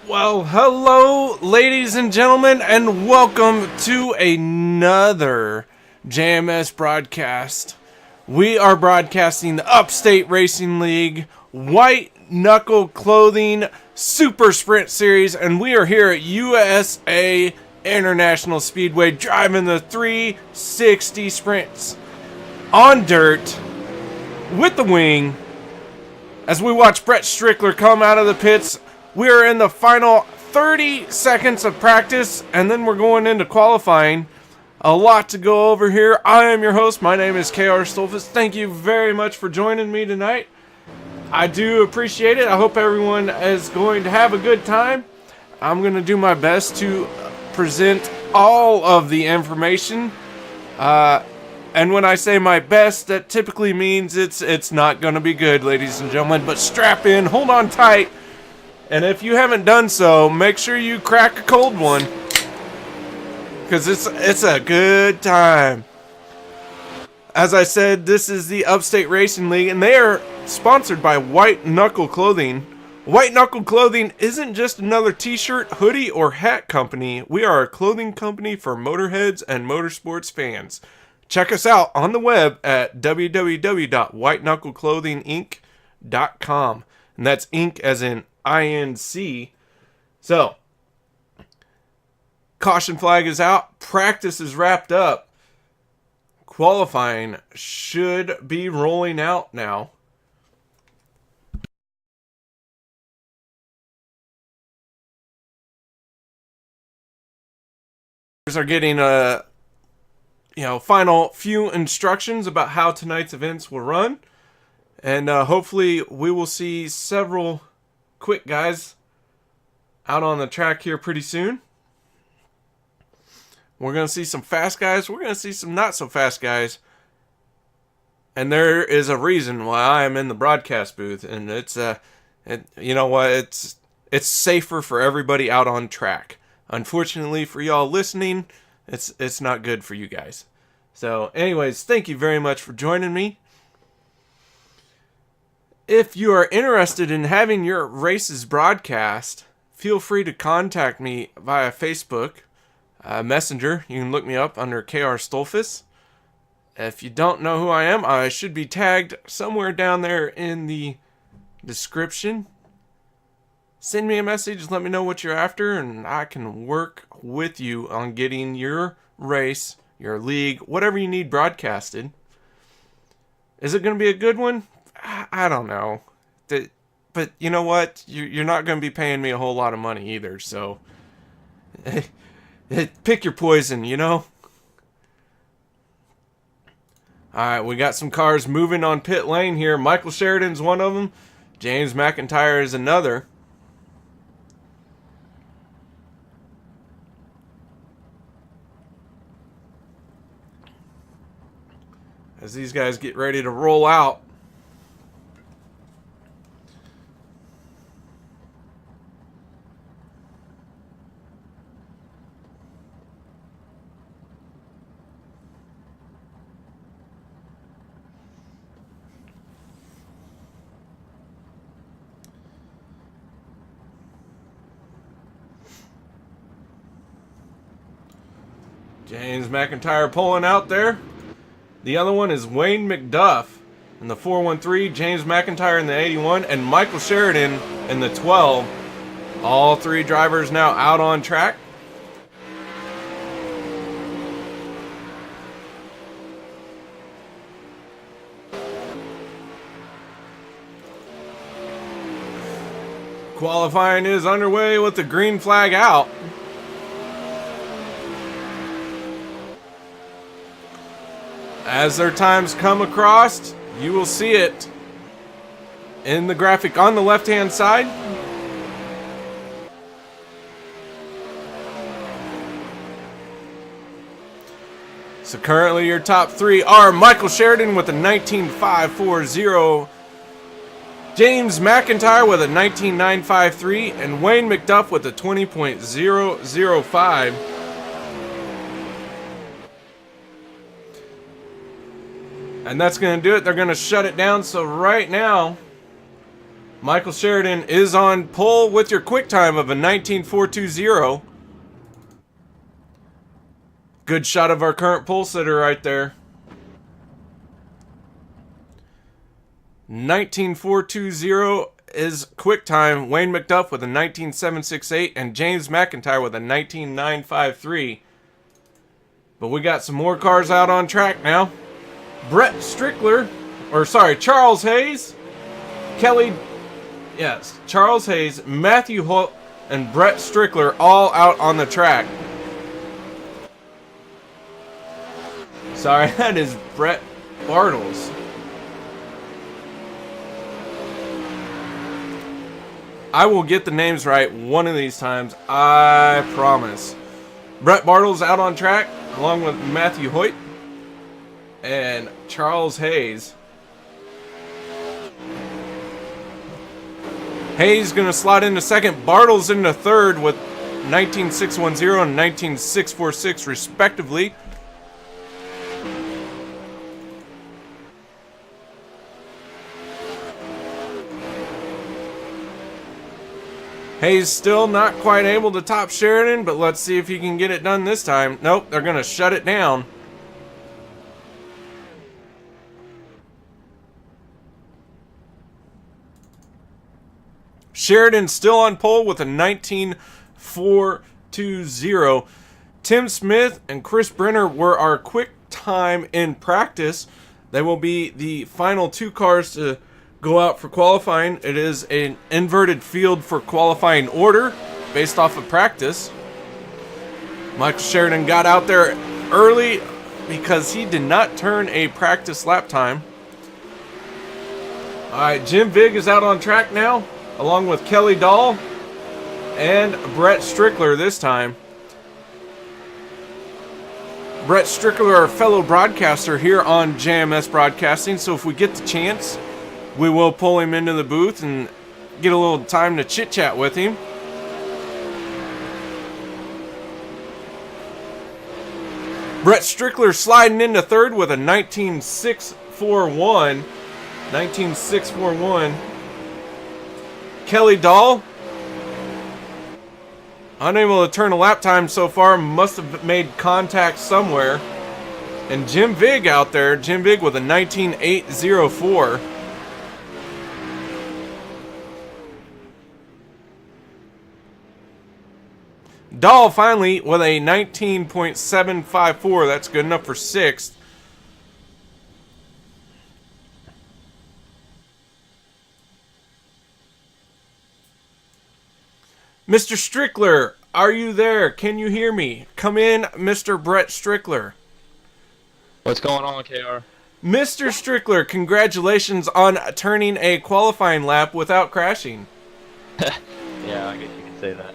Well, hello, ladies and gentlemen, and welcome to another JMS broadcast. We are broadcasting the Upstate Racing League White Knuckle Clothing Super Sprint Series, and we are here at USA International Speedway driving the 360 sprints on dirt with the wing as we watch Brett Strickler come out of the pits. We are in the final 30 seconds of practice, and then we're going into qualifying. A lot to go over here. I am your host. My name is Stolfus. Thank you very much for joining me tonight. I do appreciate it. I hope everyone is going to have a good time. I'm going to do my best to present all of the information. And when I say my best, that typically means it's not going to be good, ladies and gentlemen. But strap in, hold on tight. And if you haven't done so, make sure you crack a cold one, because it's a good time. As I said, this is the Upstate Racing League, and they are sponsored by White Knuckle Clothing. White Knuckle Clothing isn't just another t-shirt, hoodie, or hat company. We are a clothing company for motorheads and motorsports fans. Check us out on the web at www.whiteknuckleclothinginc.com. And that's ink as in INC. So, caution flag is out. Practice is wrapped up. Qualifying should be rolling out now. Are getting final few instructions about how tonight's events will run. And hopefully we will see several quick guys out on the track here pretty soon. We're going to see some fast guys. We're going to see some not so fast guys. And there is a reason why I am in the broadcast booth. And it's, you know what? It's safer for everybody out on track. Unfortunately for y'all listening, it's not good for you guys. So anyways, thank you very much for joining me. If you are interested in having your races broadcast, feel free to contact me via Facebook Messenger. You can look me up under Stolfus. If you don't know who I am, I should be tagged somewhere down there in the description. Send me a message, let me know what you're after, and I can work with you on getting your race, your league, whatever you need broadcasted. Is it going to be a good one? I don't know. But you know what? You're not going to be paying me a whole lot of money either, so pick your poison, you know? Alright, we got some cars moving on pit lane here. Michael Sheridan's one of them. James McIntyre is another. As these guys get ready to roll out. James McIntyre pulling out there. The other one is Wayne McDuff in the 413, James McIntyre in the 81, and Michael Sheridan in the 12. All three drivers now out on track. Qualifying is underway with the green flag out. As their times come across, you will see it in the graphic on the left-hand side. So currently your top three are Michael Sheridan with a 19.540, James McIntyre with a 19.953, and Wayne McDuff with a 20.005. And that's going to do it. They're going to shut it down. So right now, Michael Sheridan is on pole with your quick time of a 19.420. Good shot of our current pole sitter right there. 19.420 is quick time. Wayne McDuff with a 19.768 and James McIntyre with a 19.953. But we got some more cars out on track now. Charles Hayes, Charles Hayes, Matthew Holt, and Brett Strickler all out on the track. Sorry, that is Brett Bartles. I will get the names right one of these times, I promise. Brett Bartles out on track, along with Matthew Hoyt and Charles Hayes. Hayes going to slot into second. Bartles into third with 19.610 and 19.646 respectively. Hayes still not quite able to top Sheridan, but let's see if he can get it done this time. Nope, they're going to shut it down. Sheridan still on pole with a 19.420. Tim Smith and Chris Brenner were our quick time in practice. They will be the final two cars to go out for qualifying. It is an inverted field for qualifying order based off of practice. Michael Sheridan got out there early because he did not turn a practice lap time. Alright, Jim Vig is out on track now, along with Kelly Dahl and Brett Strickler this time. Brett Strickler, our fellow broadcaster here on JMS Broadcasting, so if we get the chance, we will pull him into the booth and get a little time to chit-chat with him. Brett Strickler sliding into third with a 19.641. 19.641. Kelly Dahl, unable to turn a lap time so far, must have made contact somewhere. And Jim Vig out there, Jim Vig with a 19.804. Dahl finally with a 19.754. That's good enough for sixth. Mr. Strickler, are you there? Can you hear me? Come in, Mr. Brett Strickler. What's going on, KR? Mr. Strickler, congratulations on turning a qualifying lap without crashing. Yeah, I guess you could say that.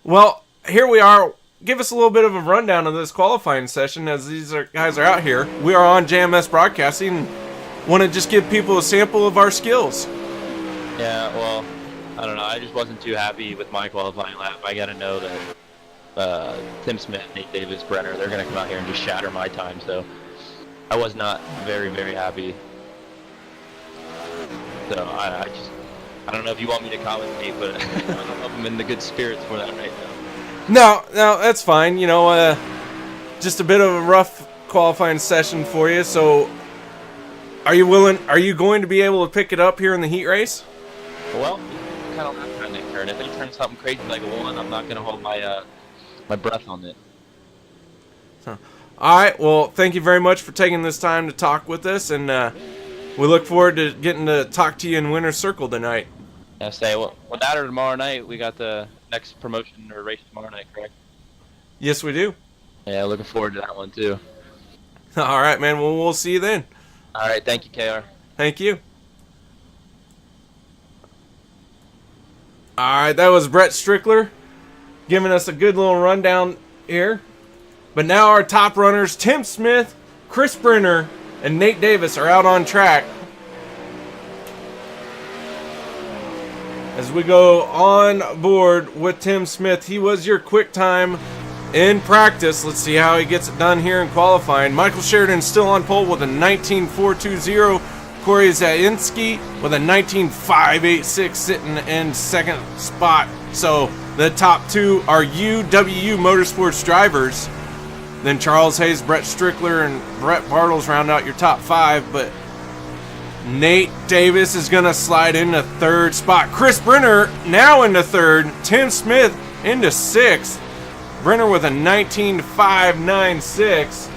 Well, here we are. Give us a little bit of a rundown of this qualifying session as these guys are out here. We are on JMS Broadcasting and want to just give people a sample of our skills. Yeah, well, I don't know. I just wasn't too happy with my qualifying lap. I got to know that Tim Smith, Nate Davis, Brenner, they're going to come out here and just shatter my time. So I was not very, very happy. So I don't know if you want me to commentate, but I don't know if I'm in the good spirits for that right now. No, that's fine. You know, just a bit of a rough qualifying session for you. So are you going to be able to pick it up here in the heat race? Well, kind of lap time that turn. If they turn something crazy like a one, I'm not going to hold my breath on it. Huh. All right. Well, thank you very much for taking this time to talk with us, and we look forward to getting to talk to you in Winner's Circle tonight. Yeah, well, that or tomorrow night, we got the next promotion or race tomorrow night, correct? Yes, we do. Yeah, looking forward to that one, too. All right, man. Well, we'll see you then. All right. Thank you, KR. Thank you. All right, that was Brett Strickler giving us a good little rundown here. But now our top runners, Tim Smith, Chris Brenner, and Nate Davis are out on track. As we go on board with Tim Smith, he was your quick time in practice. Let's see how he gets it done here in qualifying. Michael Sheridan still on pole with a 19.420. Corey Zainski with a 19.586 sitting in second spot. So the top two are UW Motorsports drivers. Then Charles Hayes, Brett Strickler, and Brett Bartles round out your top five. But Nate Davis is going to slide into third spot. Chris Brenner now into third. Tim Smith into sixth. Brenner with a 19.596.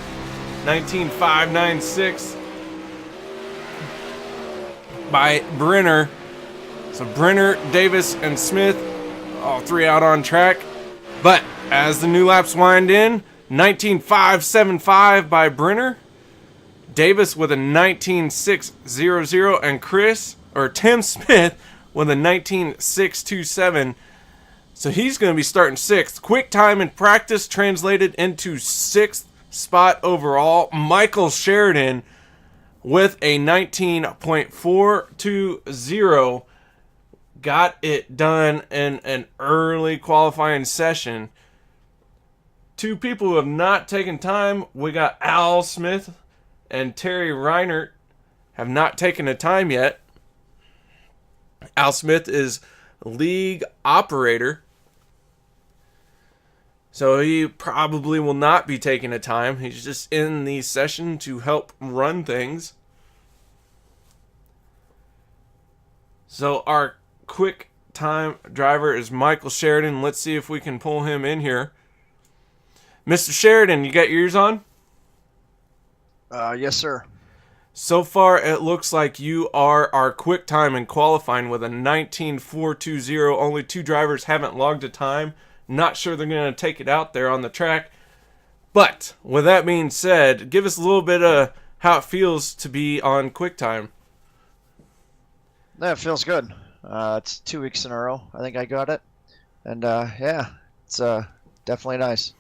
19.596 by Brenner. So Brenner, Davis, and Smith, all three out on track. But as the new laps wind in, 19.575 by Brenner. Davis with a 19.600 and Tim Smith with a 19.627. So he's going to be starting sixth. Quick time in practice translated into sixth spot overall. Michael Sheridan with a 19.420 got it done in an early qualifying session. Two people who have not taken time, we got Al Smith and Terry Reinert, have not taken a time yet. Al Smith is league operator, so he probably will not be taking a time. He's just in the session to help run things. So our quick time driver is Michael Sheridan. Let's see if we can pull him in here. Mr. Sheridan, you got your ears on? Yes, sir. So far, it looks like you are our quick time in qualifying with a 19.420. Only two drivers haven't logged a time. Not sure they're going to take it out there on the track. But with that being said, give us a little bit of how it feels to be on quick time. Yeah, it feels good. It's 2 weeks in a row. I think I got it. And yeah, it's definitely nice.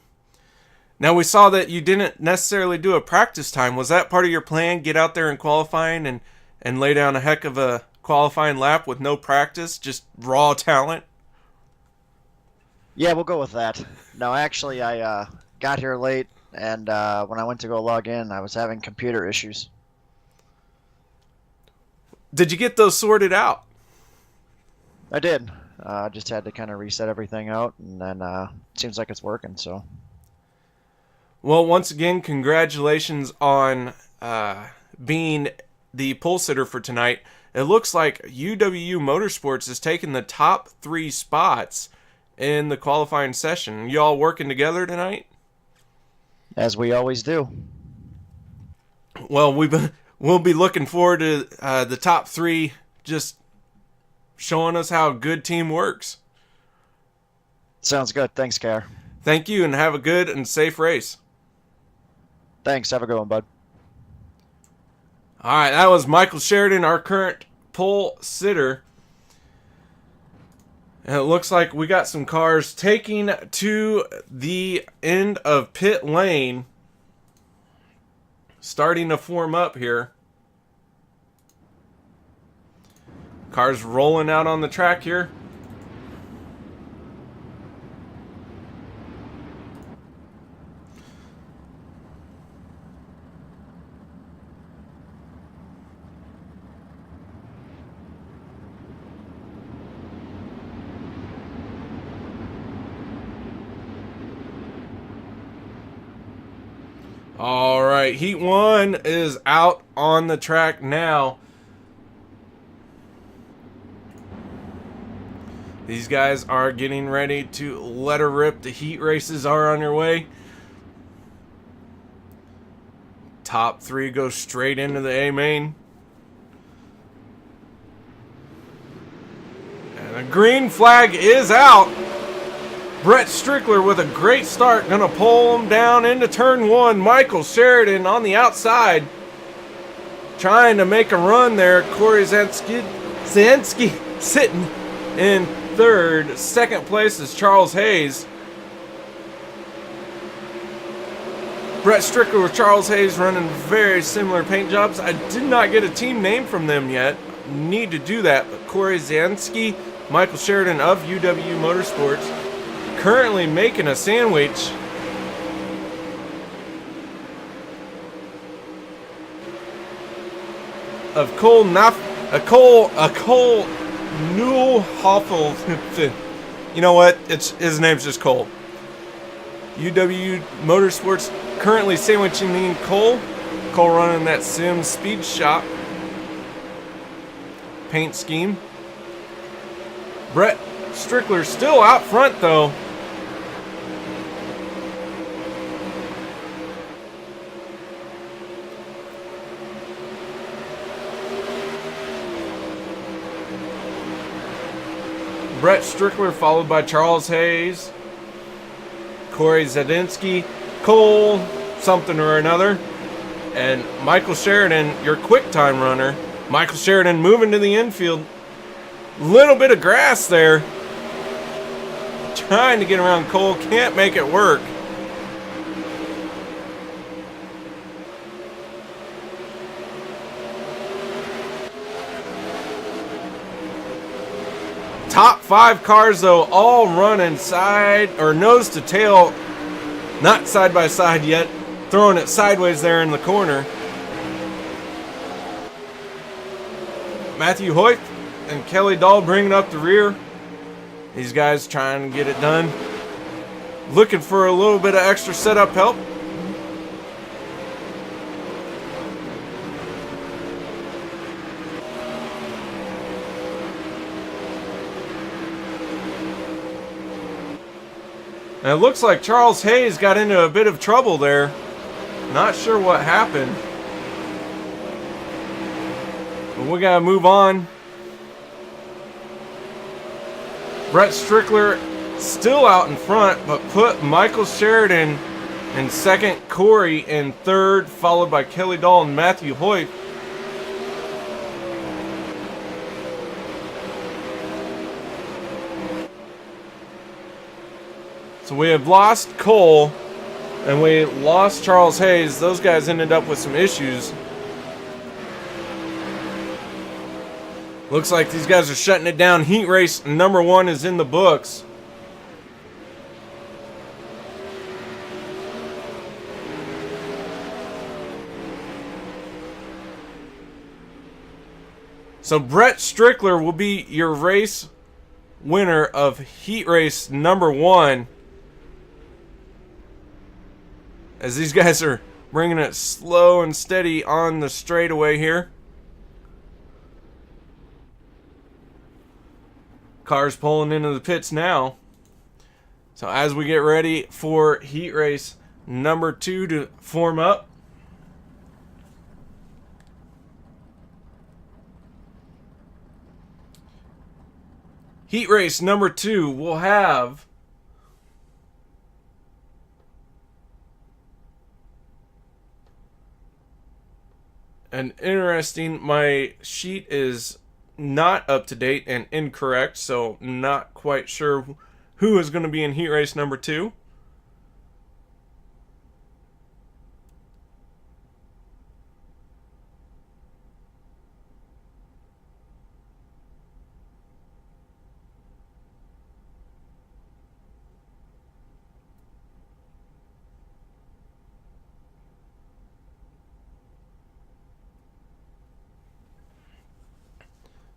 Now, we saw that you didn't necessarily do a practice time. Was that part of your plan? Get out there in qualifying and lay down a heck of a qualifying lap with no practice, just raw talent? Yeah, we'll go with that. No, actually, I got here late, and when I went to go log in, I was having computer issues. Did you get those sorted out? I did. I just had to kind of reset everything out, and then it seems like it's working, so... Well, once again, congratulations on being the pole sitter for tonight. It looks like UW Motorsports has taken the top 3 spots in the qualifying session. You all working together tonight? As we always do. Well, we'll be looking forward to the top 3 just showing us how a good team works. Sounds good. Thanks, Care. Thank you, and have a good and safe race. Thanks. Have a good one, bud. All right, that was Michael Sheridan, our current pole sitter. And it looks like we got some cars taking to the end of pit lane, starting to form up here. Cars rolling out on the track here. All right, Heat 1 is out on the track now. These guys are getting ready to let her rip. The heat races are on their way. Top 3 go straight into the A main. And the green flag is out. Brett Strickler with a great start, gonna pull him down into turn 1. Michael Sheridan on the outside, trying to make a run there. Corey Zainski sitting in third. Second place is Charles Hayes. Brett Strickler with Charles Hayes running very similar paint jobs. I did not get a team name from them yet. Need to do that. But Corey Zainski, Michael Sheridan of UW Motorsports, currently making a sandwich. of Cole Newhoffel. You know what? His name's just Cole. UW Motorsports currently sandwiching in Cole. Cole running that Sim Speed Shop paint scheme. Brett Strickler still out front though. Brett Strickler followed by Charles Hayes, Corey Zadinsky, Cole something or another, and Michael Sheridan, your quick time runner. Michael Sheridan moving to the infield. Little bit of grass there. Trying to get around Cole, can't make it work. Top 5 cars though, all running side or nose to tail, not side by side yet, throwing it sideways there in the corner. Matthew Hoyt and Kelly Dahl bringing up the rear. These guys trying to get it done. Looking for a little bit of extra setup help. And it looks like Charles Hayes got into a bit of trouble there. Not sure what happened. But we gotta move on. Brett Strickler still out in front, but put Michael Sheridan in second, Corey in third, followed by Kelly Dahl and Matthew Hoyt. So we have lost Cole and we lost Charles Hayes. Those guys ended up with some issues. Looks like these guys are shutting it down. Heat race number 1 is in the books. So Brett Strickler will be your race winner of heat race number 1. As these guys are bringing it slow and steady on the straightaway here. Cars pulling into the pits now. So as we get ready for heat race number 2 to form up. Heat race number 2 will have an interesting, my sheet is not up to date and incorrect, so not quite sure who is going to be in heat race number 2.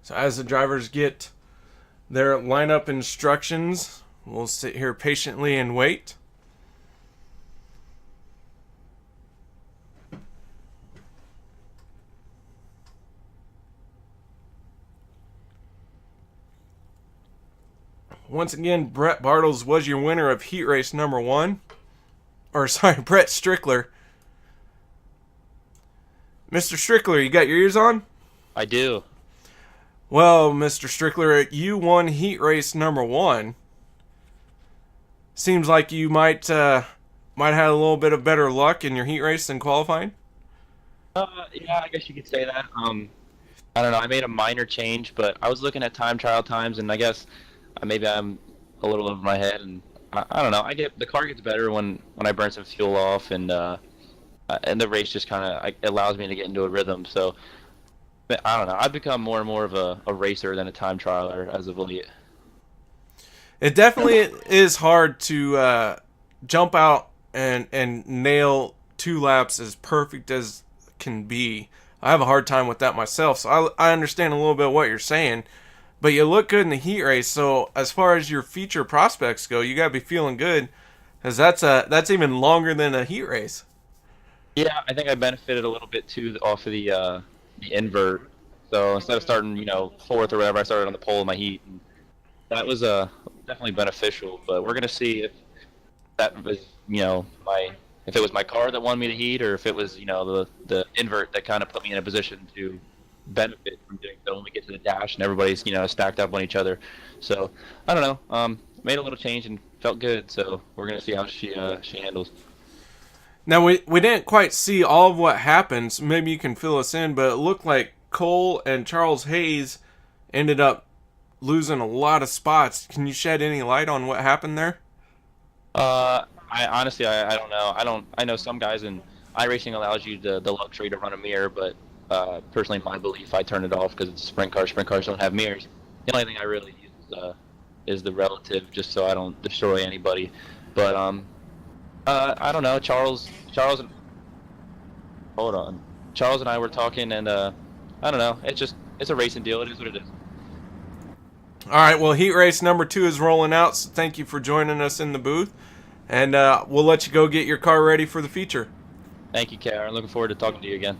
So as the drivers get their lineup instructions, we'll sit here patiently and wait. Once again, Brett Bartles was your winner of heat race number 1. Or sorry, Brett Strickler. Mr. Strickler, you got your ears on? I do. Well, Mr. Strickler, you won heat race number 1. Seems like you might have had a little bit of better luck in your heat race than qualifying. Yeah, I guess you could say that. I don't know. I made a minor change, but I was looking at time trial times, and I guess maybe I'm a little over my head, and I don't know. The car gets better when I burn some fuel off, and the race just kind of allows me to get into a rhythm. So. I don't know. I've become more and more of a racer than a time trialer as of late. It definitely is hard to jump out and nail 2 laps as perfect as can be. I have a hard time with that myself, so I understand a little bit of what you're saying. But you look good in the heat race, so as far as your future prospects go, you got to be feeling good, because that's even longer than a heat race. Yeah, I think I benefited a little bit too off of the invert. So instead of starting, fourth or whatever, I started on the pole in my heat, and that was definitely beneficial. But we're gonna see if that was, my if it was my car that won me the heat, or if it was, the invert that kind of put me in a position to benefit from doing so when we get to the dash and everybody's, stacked up on each other. So I don't know. Made a little change and felt good. So we're gonna see how she handles. Now, we didn't quite see all of what happens. Maybe you can fill us in, but it looked like Cole and Charles Hayes ended up losing a lot of spots. Can you shed any light on what happened there? I honestly, I don't know. I know some guys in iRacing allows you the luxury to run a mirror, but personally, in my belief, I turn it off because it's a sprint car. Sprint cars don't have mirrors. The only thing I really use is the relative, just so I don't destroy anybody. But I don't know. Charles and hold on. Charles and I were talking, and I don't know. It's a racing deal. It is what it is. All right, well, heat race number 2 is rolling out, so thank you for joining us in the booth. And we'll let you go get your car ready for the feature. Thank you, Karen. Looking forward to talking to you again.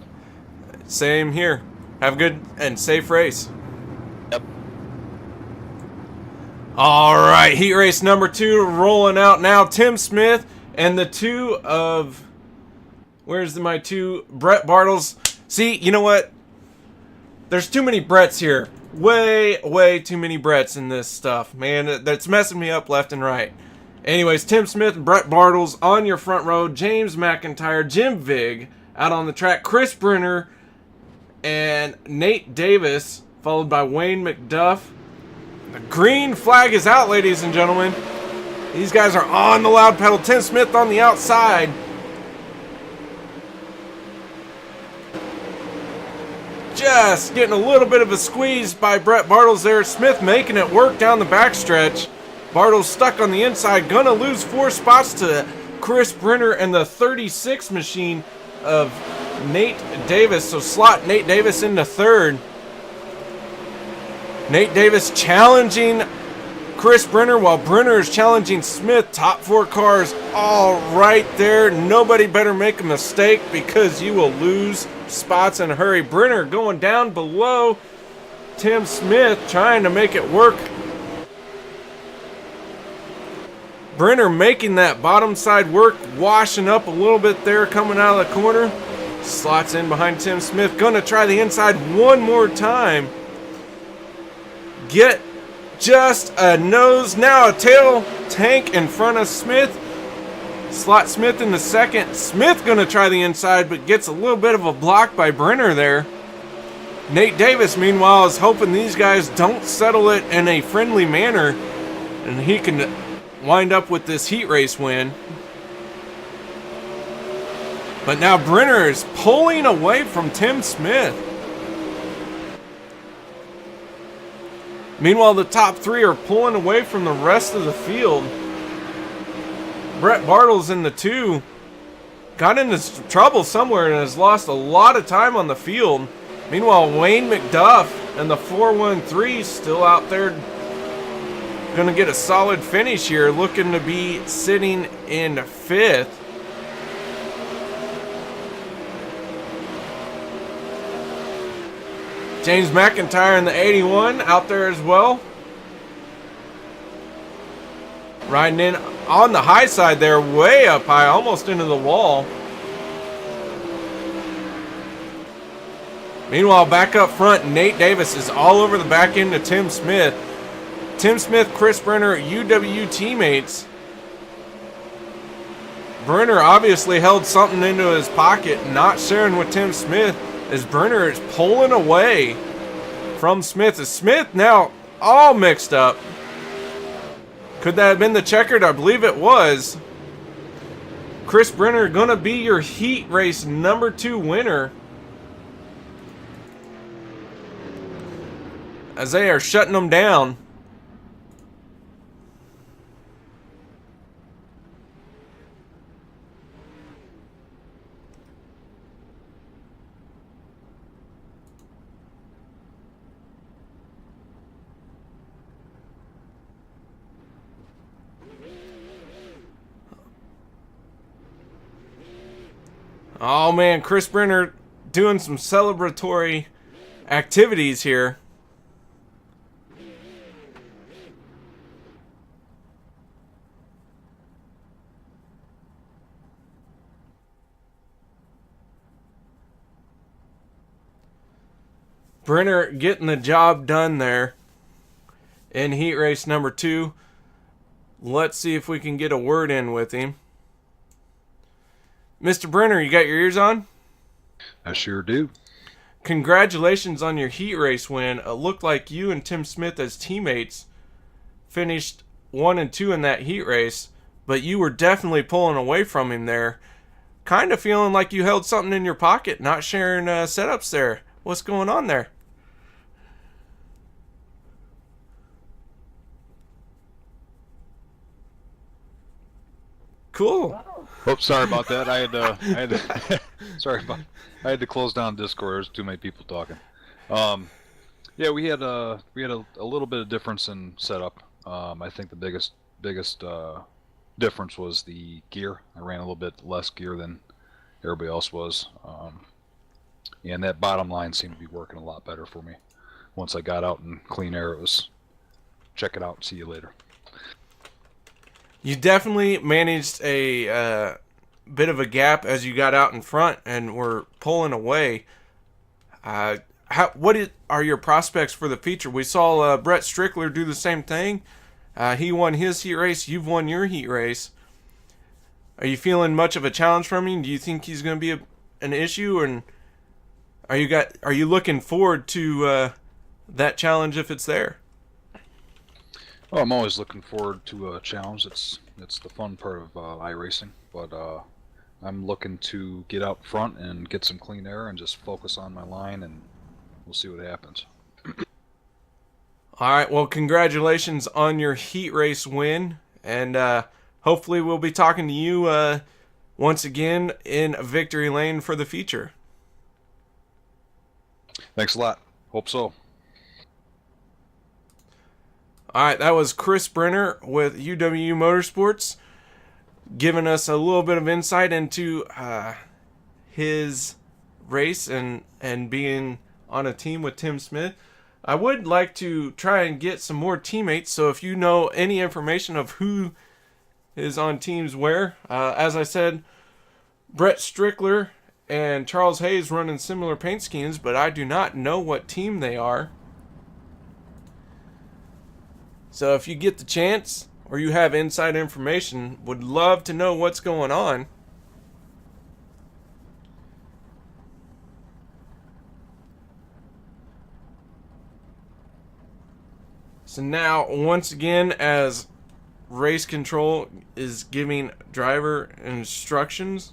Same here. Have a good and safe race. Yep. All right, heat race number 2 rolling out now. Tim Smith and the two of... Where's my two? Brett Bartles. See, you know what? There's too many Bretts here. Way too many Bretts in this stuff. Man, that's messing me up left and right. Anyways, Tim Smith and Brett Bartles on your front row. James McIntyre, Jim Vig out on the track. Chris Brenner and Nate Davis, followed by Wayne McDuff. The green flag is out, ladies and gentlemen. These guys are on the loud pedal. Tim Smith on the outside. Just getting a little bit of a squeeze by Brett Bartles there. Smith making it work down the backstretch. Bartles stuck on the inside. Gonna lose 4 spots to Chris Brenner and the 36 machine of Nate Davis. So slot Nate Davis into third. Nate Davis challenging Chris Brenner while Brenner is challenging Smith. Top 4 cars all right there. Nobody better make a mistake because you will lose spots in a hurry. Brenner going down below Tim Smith, trying to make it work. Brenner making that bottom side work, washing up a little bit there, coming out of the corner. Slots in behind Tim Smith. Gonna try the inside one more time. Get just a nose, now a tail tank in front of Smith. Slot Smith in the second. Smith gonna try the inside, but gets a little bit of a block by Brenner there. Nate Davis, meanwhile, is hoping these guys don't settle it in a friendly manner, and he can wind up with this heat race win. But now Brenner is pulling away from Tim Smith. Meanwhile, the top 3 are pulling away from the rest of the field. Brett Bartles in the 2 got into trouble somewhere and has lost a lot of time on the field. Meanwhile, Wayne McDuff and the 413 still out there, going to get a solid finish here, looking to be sitting in 5th. James McIntyre in the 81 out there as well. Riding in on the high side there, way up high, almost into the wall. Meanwhile, back up front, Nate Davis is all over the back end of Tim Smith. Tim Smith, Chris Brenner, UW teammates. Brenner obviously held something into his pocket, not sharing with Tim Smith, as Brenner is pulling away from Smith. Is Smith now all mixed up? Could that have been the checkered? I believe it was. Chris Brenner gonna be your heat race number 2 winner, as they are shutting them down. Oh man, Chris Brenner doing some celebratory activities here. Brenner getting the job done there in heat race number 2. Let's see if we can get a word in with him. Mr. Brenner, you got your ears on? I sure do. Congratulations on your heat race win. It looked like you and Tim Smith as teammates finished 1 and 2 in that heat race, but you were definitely pulling away from him there. Kind of feeling like you held something in your pocket, not sharing setups there. What's going on there? Cool. Oops, sorry about that. I had to I had to close down Discord. There's too many people talking. Yeah, we had a little bit of difference in setup. I think the biggest difference was the gear. I ran a little bit less gear than everybody else was. And that bottom line seemed to be working a lot better for me. Once I got out in clean air, it was check it out, see you later. You definitely managed a bit of a gap as you got out in front and were pulling away. Are your prospects for the feature? We saw Brett Strickler do the same thing. He won his heat race. You've won your heat race. Are you feeling much of a challenge from him? Do you think he's going to be an issue? And are you looking forward to that challenge if it's there? Oh, I'm always looking forward to a challenge. It's the fun part of iRacing, but I'm looking to get out front and get some clean air and just focus on my line, and we'll see what happens. All right, well, congratulations on your heat race win, and hopefully we'll be talking to you once again in victory lane for the feature. Thanks a lot. Hope so. All right, that was Chris Brenner with UW Motorsports, giving us a little bit of insight into his race and being on a team with Tim Smith. I would like to try and get some more teammates, so if you know any information of who is on teams where, as I said, Brett Strickler and Charles Hayes running similar paint schemes, but I do not know what team they are. So if you get the chance or you have inside information, would love to know what's going on. So now, once again, as race control is giving driver instructions,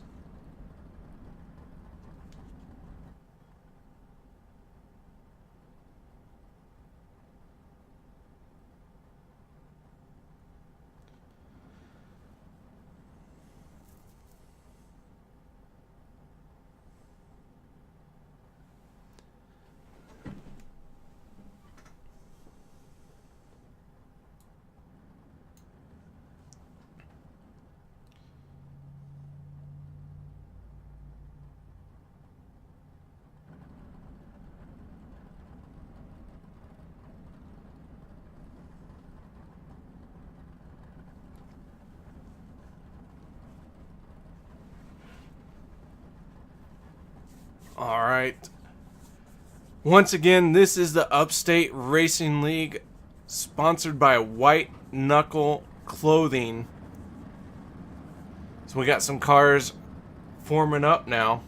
all right. Once again, this is the Upstate Racing League, sponsored by White Knuckle Clothing. So we got some cars forming up now.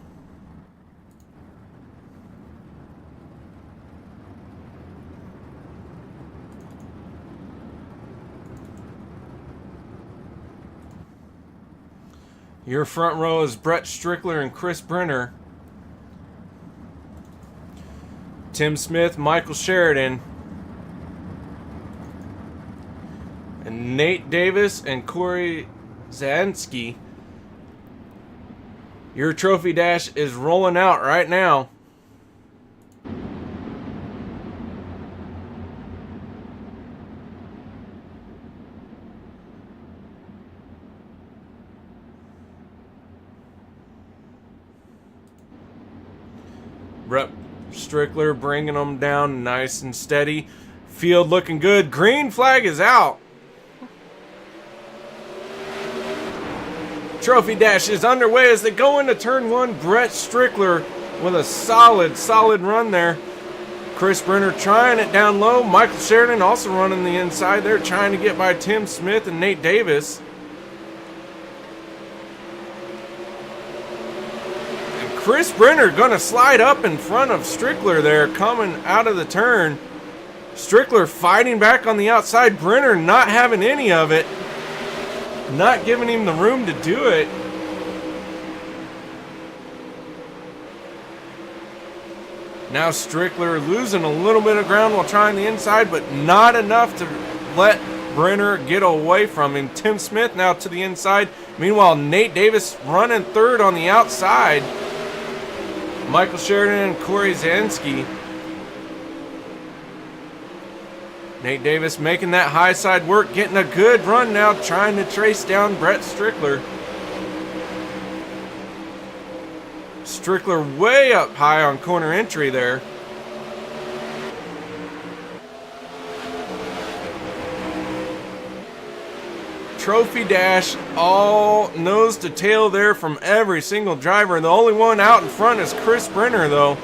Your front row is Brett Strickler and Chris Brenner. Tim Smith, Michael Sheridan, and Nate Davis and Corey Zansky. Your trophy dash is rolling out right now. Strickler bringing them down nice and steady. Field looking good. Green flag is out. Trophy dash is underway as they go into turn one. Brett Strickler with a solid run there. Chris Brenner trying it down low. Michael Sheridan also running the inside there, trying to get by Tim Smith and Nate Davis. And Chris Brenner going to slide up in front of Strickler there, coming out of the turn. Strickler fighting back on the outside. Brenner not having any of it. Not giving him the room to do it. Now Strickler losing a little bit of ground while trying the inside, but not enough to let Brenner get away from him. Tim Smith now to the inside. Meanwhile, Nate Davis running third on the outside. Michael Sheridan and Corey Zansky. Nate Davis making that high side work, getting a good run now, trying to trace down Brett Strickler. Strickler way up high on corner entry there. Trophy dash all nose to tail there from every single driver. The only one out in front is Chris Brenner though.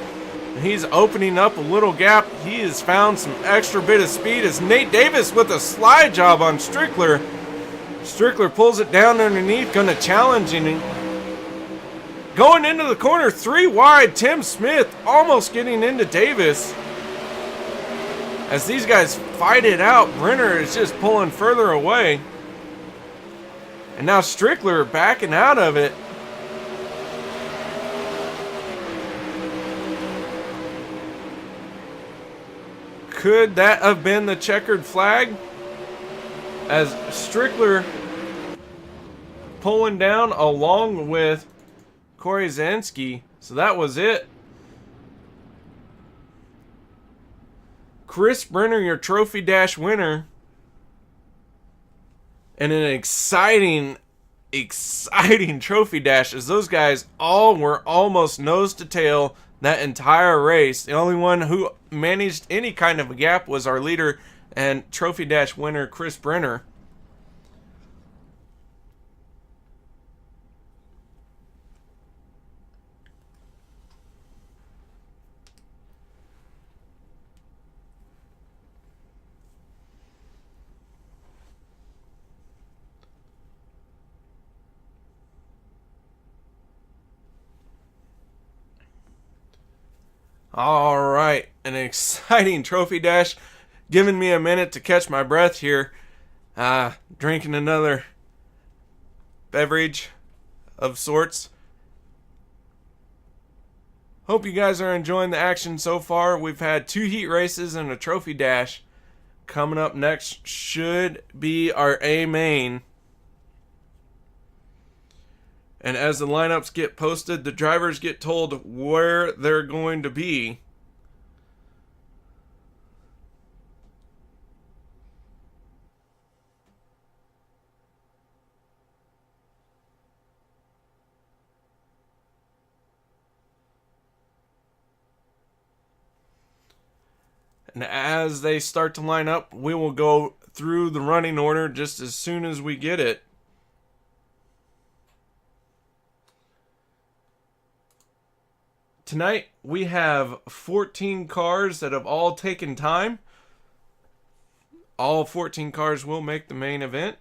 He's opening up a little gap. He has found some extra bit of speed as Nate Davis with a slide job on Strickler. Strickler pulls it down underneath, going to challenge him. Going into the corner, 3 wide, Tim Smith almost getting into Davis. As these guys fight it out, Brenner is just pulling further away. And now Strickler backing out of it. Could that have been the checkered flag? As Strickler pulling down along with Corey Zansky. So that was it. Chris Brenner, your trophy dash winner. And an exciting trophy dash as those guys all were almost nose to tail that entire race. The only one who managed any kind of a gap was our leader and trophy dash winner, Chris Brenner. All right, an exciting trophy dash. Giving me a minute to catch my breath here. Drinking another beverage of sorts. Hope you guys are enjoying the action so far. We've had 2 heat races and a trophy dash. Coming up next should be our A main. And as the lineups get posted, the drivers get told where they're going to be. And as they start to line up, we will go through the running order just as soon as we get it. Tonight, we have 14 cars that have all taken time. All 14 cars will make the main event.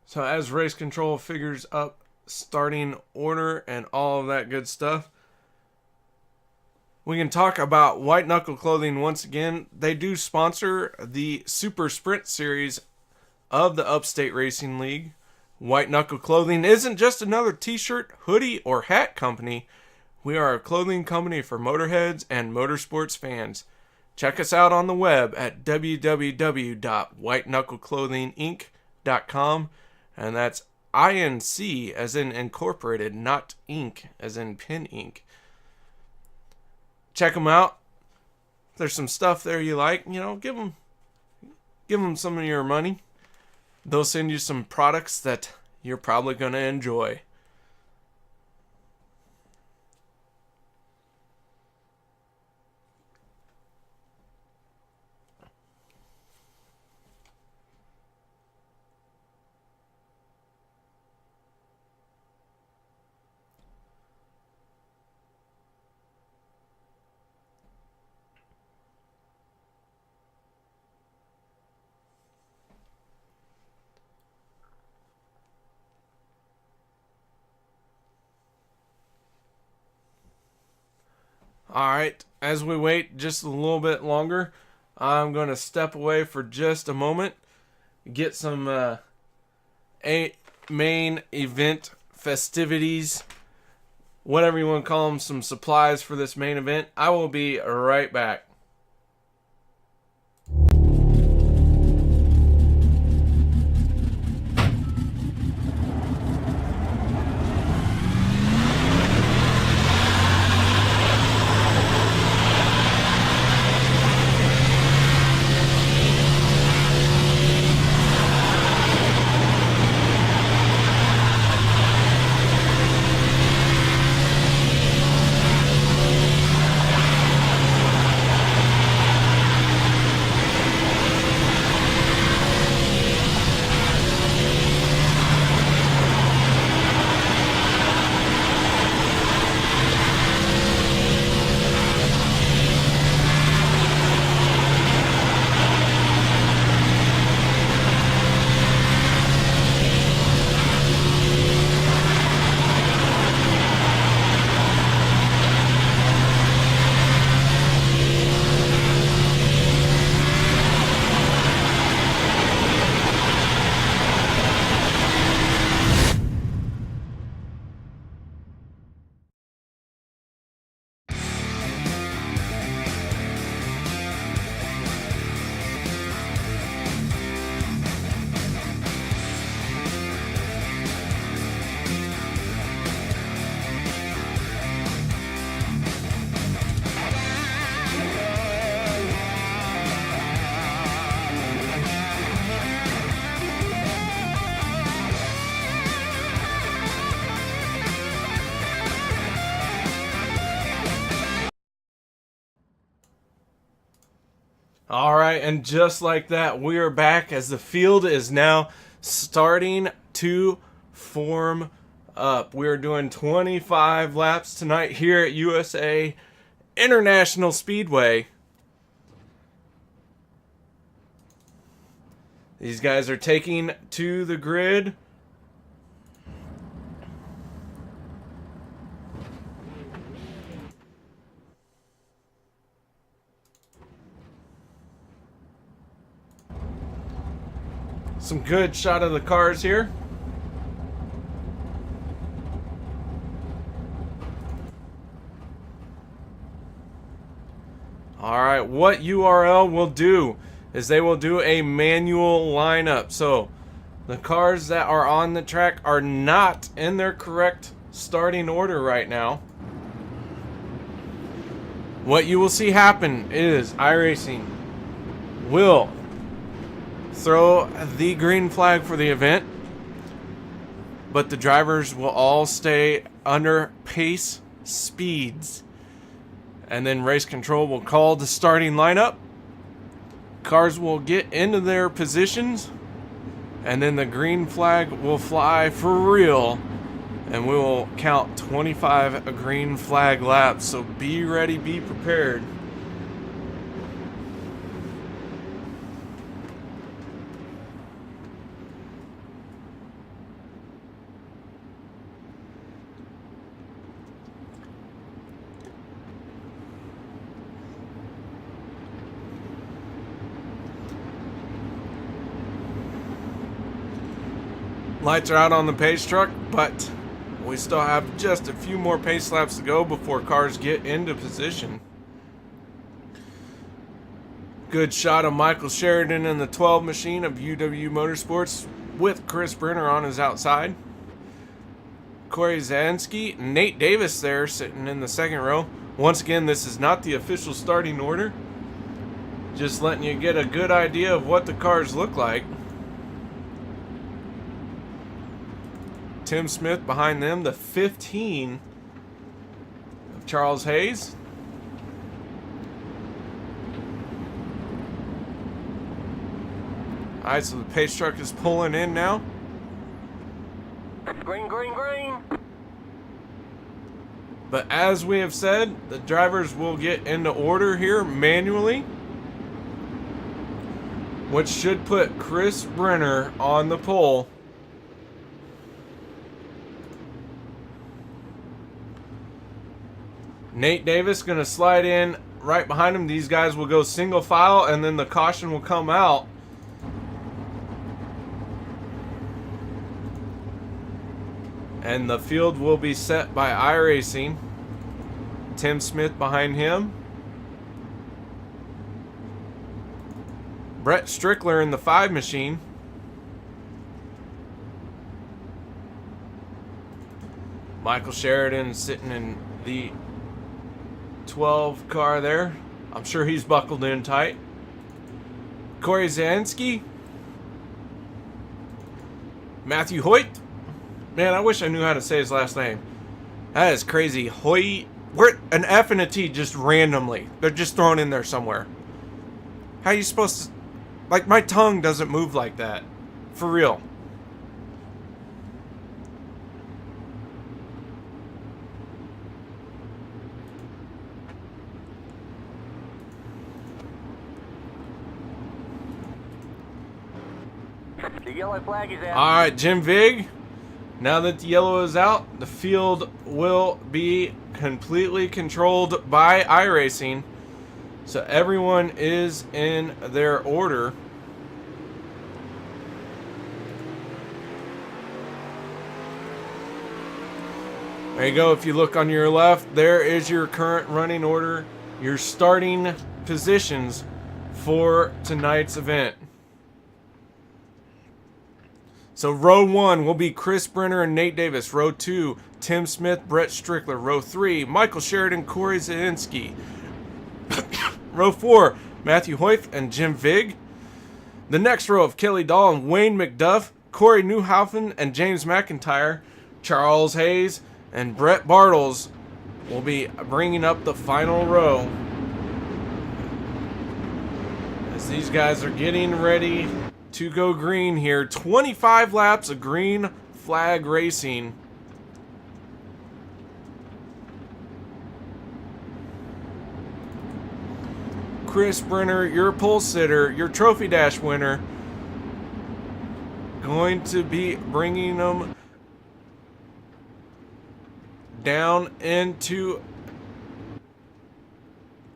So as race control figures up starting order and all of that good stuff, we can talk about White Knuckle Clothing once again. They do sponsor the Super Sprint Series of the Upstate Racing League. White Knuckle Clothing isn't just another t-shirt, hoodie, or hat company. We are a clothing company for motorheads and motorsports fans. Check us out on the web at www.whiteknuckleclothinginc.com, and that's INC as in incorporated, not ink as in pen ink. Check them out. If there's some stuff there you like, give them some of your money. They'll send you some products that you're probably going to enjoy. Alright, as we wait just a little bit longer, I'm going to step away for just a moment, get some main event festivities, whatever you want to call them, some supplies for this main event. I will be right back. Alright, and just like that, we are back as the field is now starting to form up. We are doing 25 laps tonight here at USA International Speedway. These guys are taking to the grid. Some good shot of the cars here. Alright, what URL will do is they will do a manual lineup. So the cars that are on the track are not in their correct starting order right now. What you will see happen is iRacing will throw the green flag for the event, but the drivers will all stay under pace speeds, and then race control will call the starting lineup. Cars will get into their positions, and then the green flag will fly for real, and we will count 25 green flag laps. So be ready, be prepared. Lights are out on the pace truck, but We still have just a few more pace laps to go before cars get into position. Good shot of Michael Sheridan in the 12 machine of UW Motorsports with Chris Brenner on his outside. Corey Zansky, Nate Davis there sitting in the second row. Once again, this is not the official starting order. Just letting you get a good idea of what the cars look like. Tim Smith behind them, the 15 of Charles Hayes. Alright, so the pace truck is pulling in now. Green, green, green. But as we have said, the drivers will get into order here manually, which should put Chris Brenner on the pole. Nate Davis going to slide in right behind him. These guys will go single file, and then the caution will come out. And the field will be set by iRacing. Tim Smith behind him. Brett Strickler in the 5 machine. Michael Sheridan sitting in the 12 car there. I'm sure he's buckled in tight. Corey Zansky. Matthew Hoyt. Man, I wish I knew how to say his last name. That is crazy. Hoyt. Where an F and a T just randomly. They're just thrown in there somewhere. How are you supposed to... Like, my tongue doesn't move like that. For real. The yellow flag is out. Alright, Jim Vig. Now that the yellow is out, the field will be completely controlled by iRacing. So everyone is in their order. There you go. If you look on your left, there is your current running order, your starting positions for tonight's event. So row 1 will be Chris Brenner and Nate Davis. Row 2, Tim Smith, Brett Strickler. Row 3, Michael Sheridan, Corey Zansky. Row 4, Matthew Hoyt and Jim Vig. The next row of Kelly Dahl and Wayne McDuff, Corey Newhaufen and James McIntyre, Charles Hayes and Brett Bartles will be bringing up the final row. As these guys are getting ready to go green here. 25 laps of green flag racing. Chris Brenner, your pole sitter, your trophy dash winner, going to be bringing them down into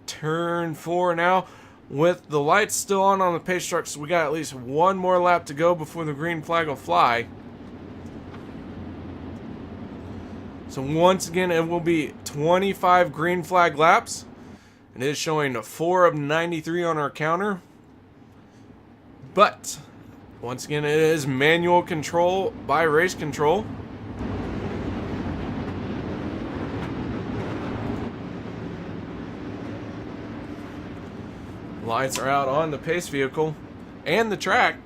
turn 4 now. With the lights still on the pace truck, so we got at least one more lap to go before the green flag will fly. So once again, it will be 25 green flag laps. It is showing 4 of 93 on our counter. But once again, it is manual control by race control. Lights are out on the pace vehicle and the track.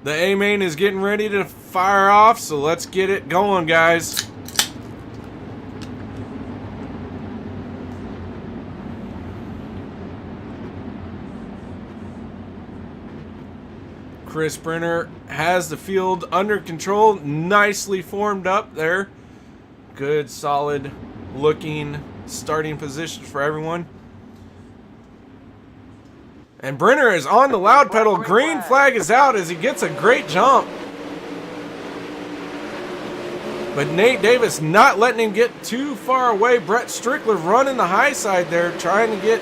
The A-main is getting ready to fire off, so let's get it going, guys. Chris Brenner has the field under control, nicely formed up there. Good, solid looking starting positions for everyone. And Brenner is on the loud pedal. Green flag is out as he gets a great jump. But Nate Davis not letting him get too far away. Brett Strickler running the high side there, trying to get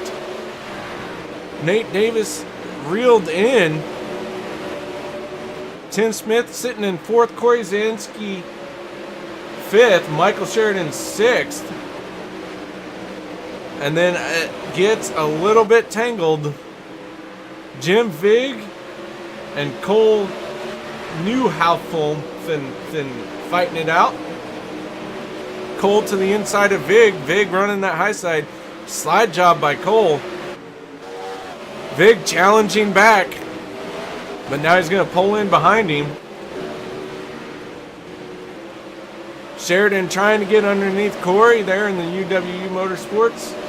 Nate Davis reeled in. Tim Smith sitting in 4th, Corey Zansky 5th, Michael Sheridan 6th. And then it gets a little bit tangled. Jim Vig and Cole Newhoufel fighting it out. Cole to the inside of Vig. Vig running that high side. Slide job by Cole. Vig challenging back. But now he's going to pull in behind him. Sheridan trying to get underneath Corey there in the UWU Motorsports.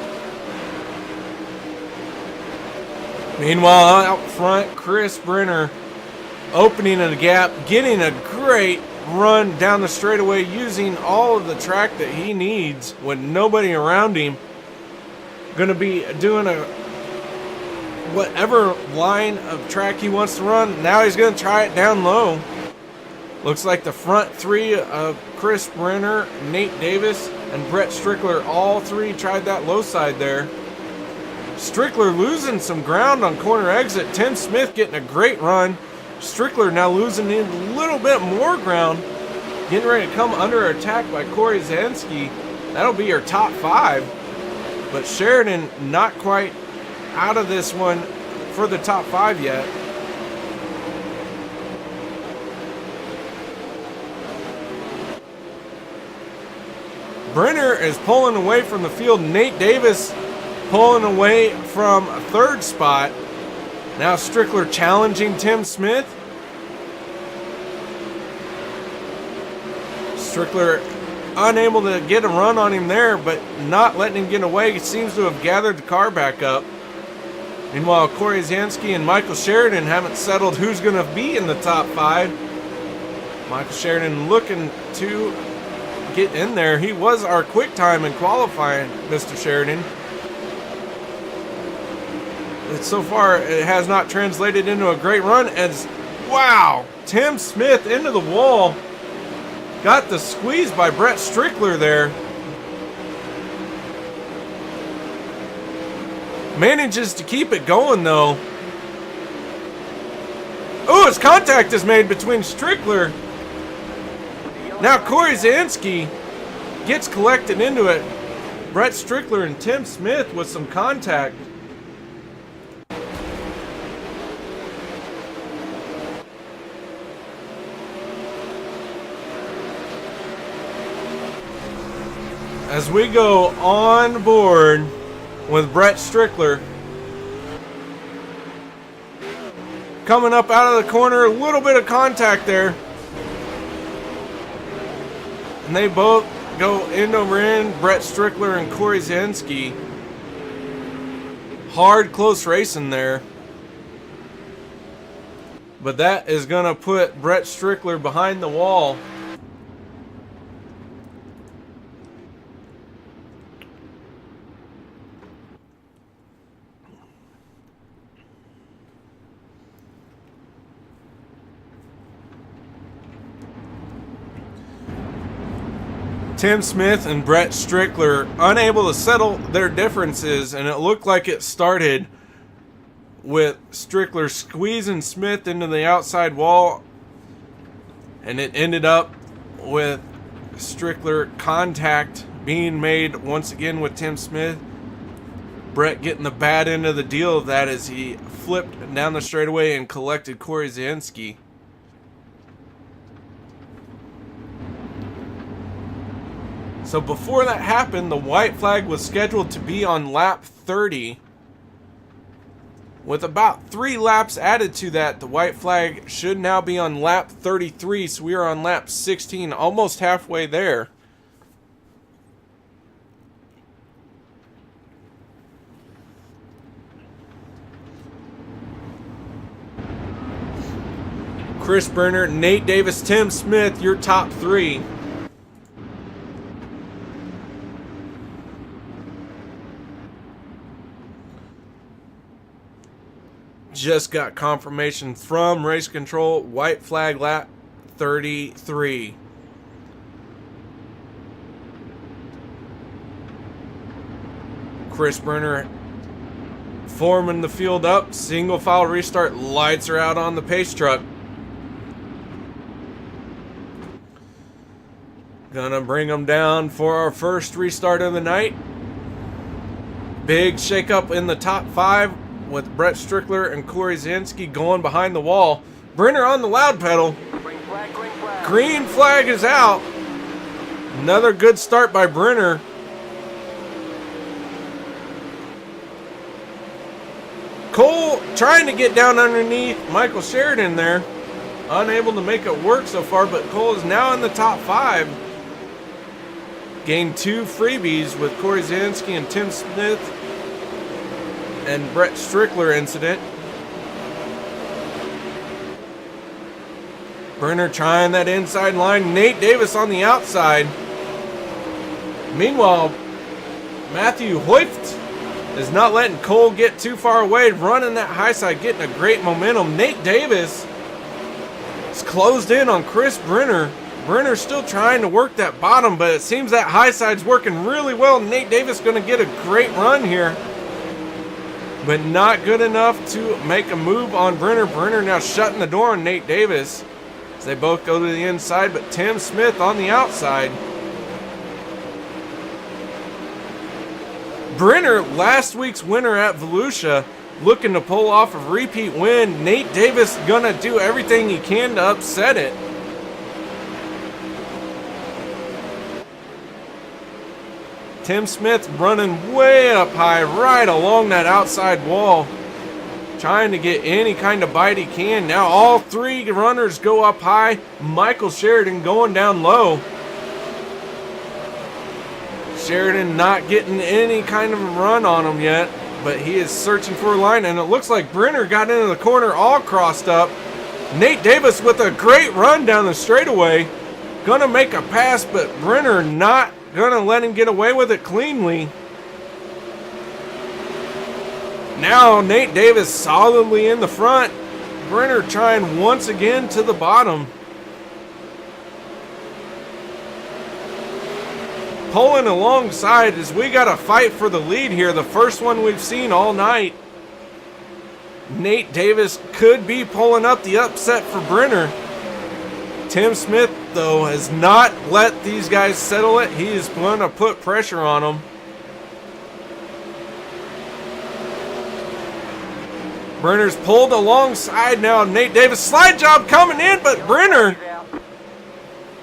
Meanwhile, out front, Chris Brenner opening a gap, getting a great run down the straightaway, using all of the track that he needs with nobody around him. Going to be doing a whatever line of track he wants to run. Now he's going to try it down low. Looks like the front 3 of Chris Brenner, Nate Davis, and Brett Strickler, all 3 tried that low side there. Strickler losing some ground on corner exit. Tim Smith getting a great run. Strickler now losing a little bit more ground. Getting ready to come under attack by Corey Zansky. That'll be your top 5. But Sheridan not quite out of this one for the top 5 yet. Brenner is pulling away from the field. Nate Davis pulling away from 3rd spot. Now Strickler challenging Tim Smith. Strickler unable to get a run on him there, but not letting him get away. He seems to have gathered the car back up. Meanwhile, Corey Zansky and Michael Sheridan haven't settled who's going to be in the top 5. Michael Sheridan looking to get in there. He was our quick time in qualifying, Mr. Sheridan. But so far, it has not translated into a great run. As wow, Tim Smith into the wall. Got the squeeze by Brett Strickler there. Manages to keep it going though. Oh, his contact is made between Strickler. Now Corey Zansky gets collected into it. Brett Strickler and Tim Smith with some contact. As we go on board with Brett Strickler. Coming up out of the corner, a little bit of contact there. And they both go end over end, Brett Strickler and Corey Zansky. Hard, close racing there. But that is going to put Brett Strickler behind the wall. Tim Smith and Brett Strickler unable to settle their differences, and it looked like it started with Strickler squeezing Smith into the outside wall, and it ended up with Strickler contact being made once again with Tim Smith. Brett getting the bad end of the deal of that as he flipped down the straightaway and collected Corey Zansky. So before that happened, the white flag was scheduled to be on lap 30. With about 3 laps added to that, the white flag should now be on lap 33. So we are on lap 16, almost halfway there. Chris Brenner, Nate Davis, Tim Smith, your top 3. Just got confirmation from race control. White flag lap 33. Chris Brenner Forming the field up. Single file restart. Lights are out on the pace truck. Gonna bring them down for our first restart of the night. Big shakeup in the top 5 with Brett Strickler and Corey Zansky going behind the wall. Brenner on the loud pedal. Green flag, green flag. Green flag is out. Another good start by Brenner. Cole trying to get down underneath Michael Sheridan there. Unable to make it work so far, but Cole is now in the top 5. Gained 2 freebies with Corey Zansky and Tim Smith and Brett Strickler incident. Brenner trying that inside line. Nate Davis on the outside. Meanwhile, Matthew Hoyft is not letting Cole get too far away. Running that high side, getting a great momentum. Nate Davis is closed in on Chris Brenner. Brenner's still trying to work that bottom, but it seems that high side's working really well. Nate Davis going to get a great run here, but not good enough to make a move on Brenner. Brenner now shutting the door on Nate Davis as they both go to the inside, but Tim Smith on the outside. Brenner, last week's winner at Volusia, looking to pull off a repeat win. Nate Davis gonna do everything he can to upset it. Tim Smith running way up high, right along that outside wall, trying to get any kind of bite he can. Now all 3 runners go up high. Michael Sheridan going down low. Sheridan not getting any kind of a run on him yet, but he is searching for a line, and it looks like Brenner got into the corner all crossed up. Nate Davis with a great run down the straightaway. Gonna make a pass, but Brenner not gonna let him get away with it cleanly. Now Nate Davis solidly in the front. Brenner trying once again to the bottom. Pulling alongside as we got a fight for the lead here. The first one we've seen all night. Nate Davis could be pulling up the upset for Brenner. Tim Smith, though, has not let these guys settle it. He is going to put pressure on them. Brenner's pulled alongside now. Nate Davis, slide job coming in, but Brenner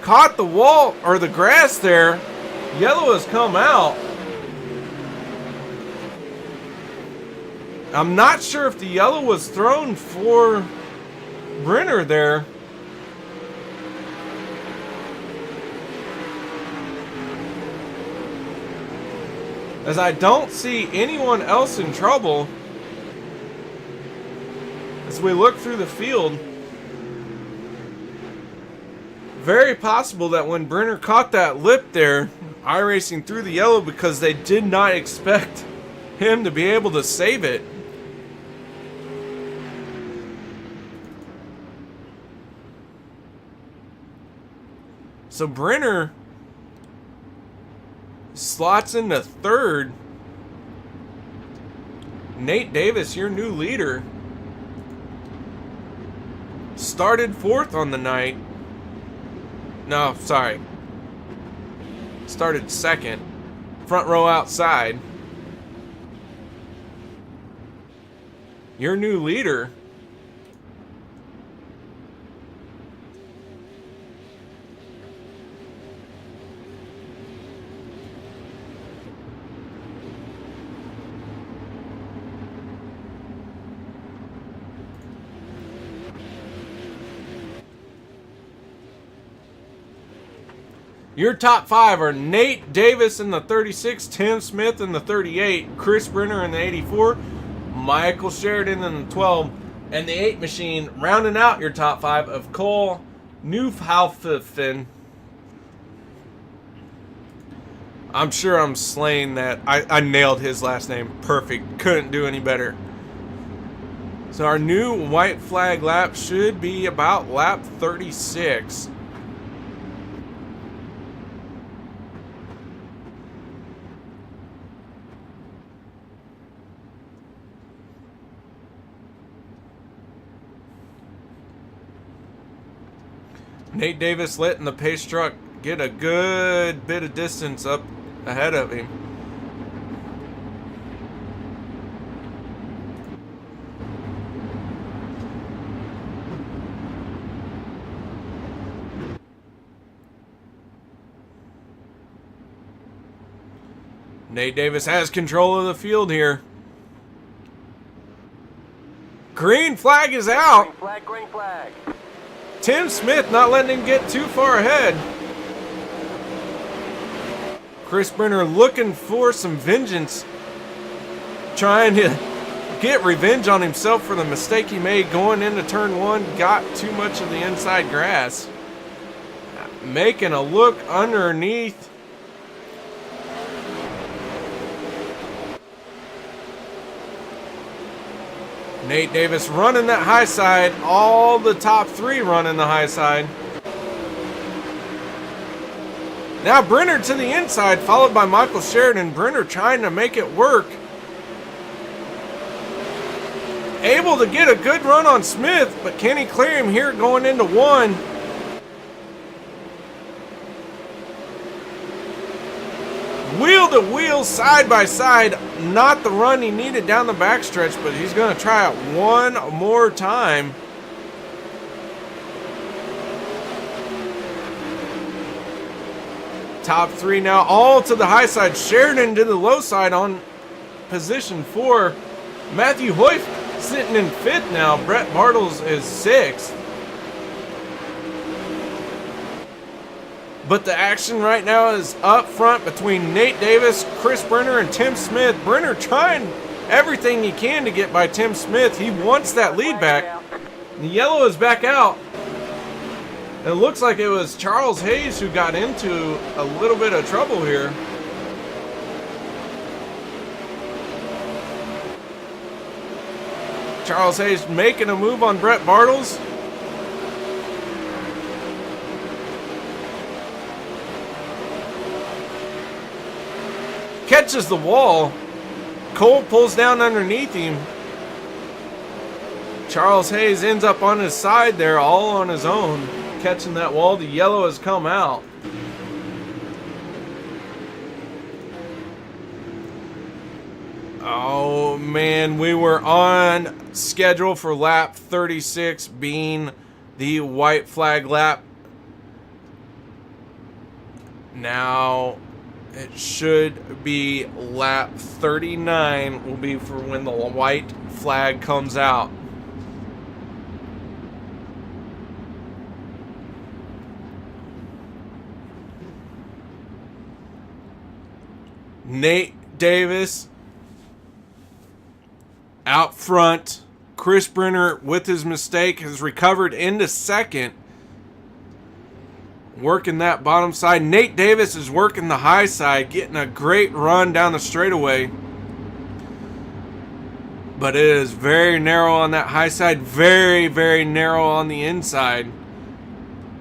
caught the wall or the grass there. Yellow has come out. I'm not sure if the yellow was thrown for Brenner there. As I don't see anyone else in trouble. As we look through the field, very possible that when Brenner caught that lip there, iRacing through the yellow because they did not expect him to be able to save it. So Brenner slots into 3rd. Nate Davis, your new leader, started 4th on the night. No, sorry. Started 2nd. Front row outside. Your new leader. Your top 5 are Nate Davis in the 36, Tim Smith in the 38, Chris Brenner in the 84, Michael Sheridan in the 12, and the 8 machine rounding out your top 5 of Cole Neufhalfen. I'm sure I'm slaying that. I nailed his last name. Perfect. Couldn't do any better. So our new white flag lap should be about lap 36. Nate Davis letting the pace truck get a good bit of distance up ahead of him. Nate Davis has control of the field here. Green flag is out. Green flag, green flag. Tim Smith not letting him get too far ahead. Chris Brenner looking for some vengeance. Trying to get revenge on himself for the mistake he made going into turn 1. Got too much of the inside grass. Making a look underneath. Nate Davis running that high side. All the top 3 running the high side. Now Brenner to the inside, followed by Michael Sheridan. Brenner trying to make it work. Able to get a good run on Smith, but can he clear him here going into 1? Wheel to wheel, side by side. Not the run he needed down the backstretch, but he's going to try it one more time. Top 3 now, all to the high side. Sheridan to the low side on position 4. Matthew Hoyf sitting in 5th now. Brett Bartles is 6th. But the action right now is up front between Nate Davis, Chris Brenner, and Tim Smith. Brenner trying everything he can to get by Tim Smith. He wants that lead back. The yellow is back out. It looks like it was Charles Hayes who got into a little bit of trouble here. Charles Hayes making a move on Brett Bartles. Catches the wall. Cole pulls down underneath him. Charles Hayes ends up on his side there, all on his own, catching that wall. The yellow has come out. Oh man, we were on schedule for lap 36 being the white flag lap. Now it should be lap 39 will be for when the white flag comes out. Nate Davis out front. Chris Brenner, with his mistake, has recovered into 2nd. Working that bottom side. Nate Davis is working the high side, getting a great run down the straightaway. But it is very narrow on that high side. Very, very narrow on the inside.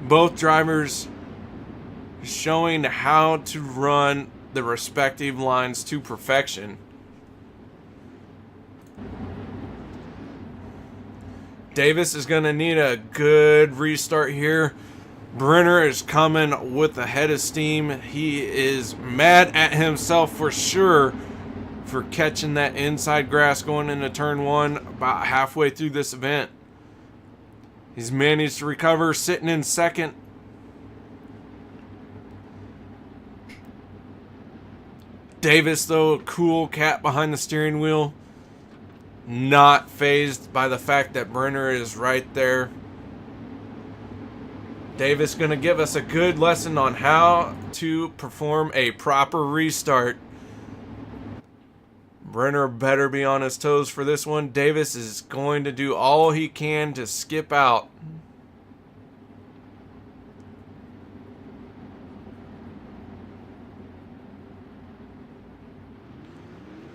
Both drivers showing how to run the respective lines to perfection. Davis is going to need a good restart here. Brenner is coming with a head of steam. He is mad at himself for sure for catching that inside grass going into turn 1 about halfway through this event. He's managed to recover, sitting in 2nd. Davis, though, a cool cat behind the steering wheel. Not fazed by the fact that Brenner is right there. Davis going to give us a good lesson on how to perform a proper restart. Brenner better be on his toes for this one. Davis is going to do all he can to skip out.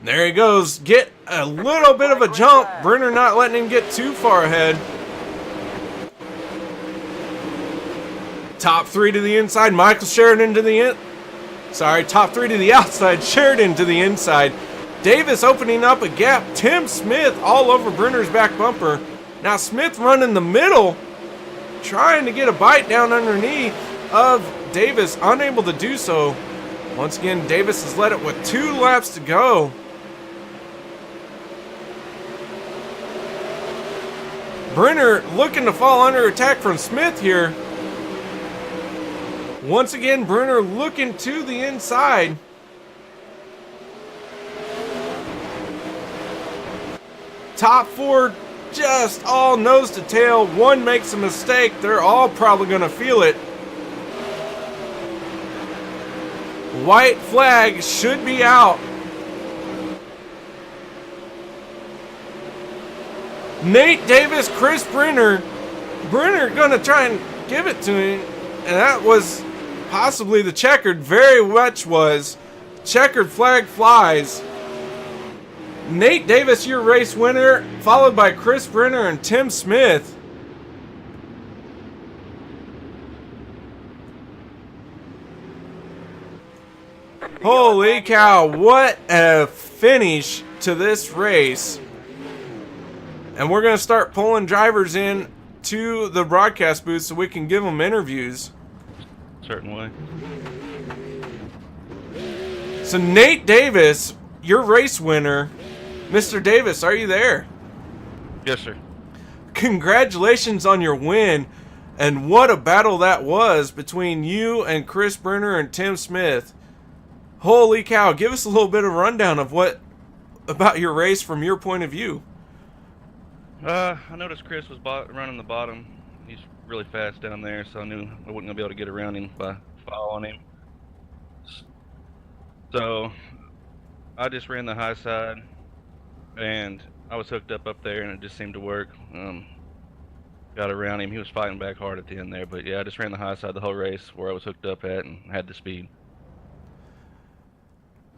There he goes. Get a little bit of a jump. Brenner not letting him get too far ahead. Top 3 to the inside. Michael Sheridan to the top 3 to the outside. Sheridan to the inside. Davis opening up a gap. Tim Smith all over Brenner's back bumper. Now Smith running the middle. trying to get a bite down underneath of Davis, unable to do so. Once again, Davis has led it with 2 laps to go. Brenner looking to fall under attack from Smith here. Once again, Brenner looking to the inside. Top 4 just all nose to tail. One makes a mistake. They're all probably going to feel it. White flag should be out. Nate Davis, Chris Brenner. Brenner going to try and give it to him. And that was possibly the checkered. Very much was. Checkered flag flies. Nate Davis, your race winner, followed by Chris Brenner and Tim Smith. Holy cow, what a finish to this race. And we're going to start pulling drivers in to the broadcast booth so we can give them interviews. Certainly. So Nate Davis, your race winner. Mr. Davis, are you there? Yes, sir. Congratulations on your win. And what a battle that was between you and Chris Brenner and Tim Smith. Holy cow, give us a little bit of rundown of what about your race from your point of view. I noticed Chris was running the bottom. He's really fast down there, so I knew I wasn't going to be able to get around him by following him. So I just ran the high side, and I was hooked up there, and it just seemed to work. Got around him. He was fighting back hard at the end there, but yeah, I just ran the high side the whole race where I was hooked up at and had the speed.